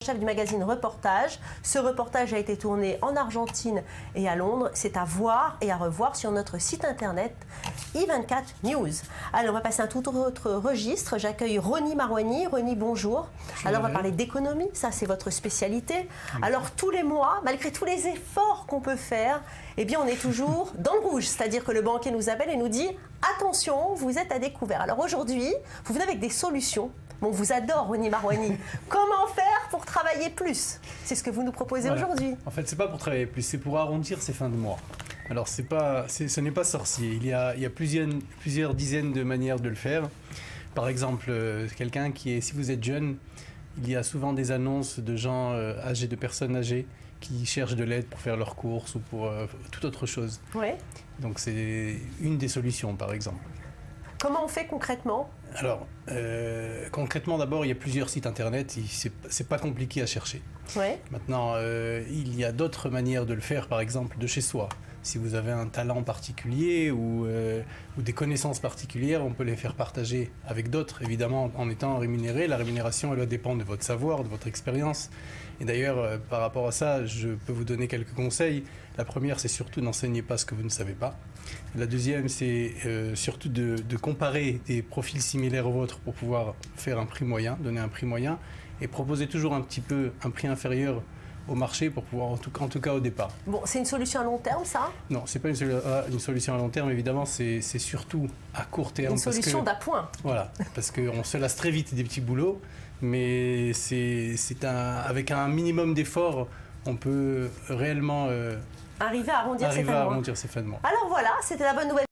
chef du magazine Reportage. Ce reportage a été tourné en Argentine et à Londres. C'est à voir et à revoir sur notre site internet i24 News. Alors, on va passer à un tout autre registre. J'accueille Rony Marouani. Rony, bonjour. Alors, on va parler d'économie. Ça, c'est votre spécialité. Alors, tous les mois, malgré tous les efforts qu'on peut faire, eh bien, on est toujours dans le rouge. C'est-à-dire que le banquier nous appelle et nous dit « Attention, vous êtes à découvert ». Alors aujourd'hui, vous venez avec des solutions. Bon, on vous adore, Rony Marouani. Comment faire pour travailler plus? C'est ce que vous nous proposez aujourd'hui. En fait, c'est pas pour travailler plus, c'est pour arrondir ses fins de mois. Alors, ce n'est pas sorcier. Il y a plusieurs dizaines de manières de le faire. Par exemple, quelqu'un si vous êtes jeune, il y a souvent des annonces de gens âgés, de personnes âgées, qui cherchent de l'aide pour faire leurs courses ou pour toute autre chose. Oui. Donc c'est une des solutions, par exemple. Comment on fait concrètement? Alors, concrètement, d'abord, il y a plusieurs sites internet, c'est pas compliqué à chercher. Oui. Maintenant, il y a d'autres manières de le faire, par exemple, de chez soi. Si vous avez un talent particulier ou des connaissances particulières, on peut les faire partager avec d'autres, évidemment, en étant rémunéré. La rémunération, elle va dépendre de votre savoir, de votre expérience. Et d'ailleurs, par rapport à ça, je peux vous donner quelques conseils. La première, c'est surtout n'enseignez pas ce que vous ne savez pas. La deuxième, c'est surtout de comparer des profils similaires aux vôtres pour pouvoir faire un prix moyen, donner un prix moyen, et proposer toujours un petit peu un prix inférieur au marché pour pouvoir, en tout cas au départ. Bon, c'est une solution à long terme, ça? Non, c'est pas une solution à long terme, évidemment, c'est surtout à court terme. Une solution d'appoint. Voilà, parce qu'on se lasse très vite des petits boulots, mais avec un minimum d'efforts, on peut réellement arriver à arrondir ses fins de mois. ses fins de mois. Alors voilà, c'était la bonne nouvelle.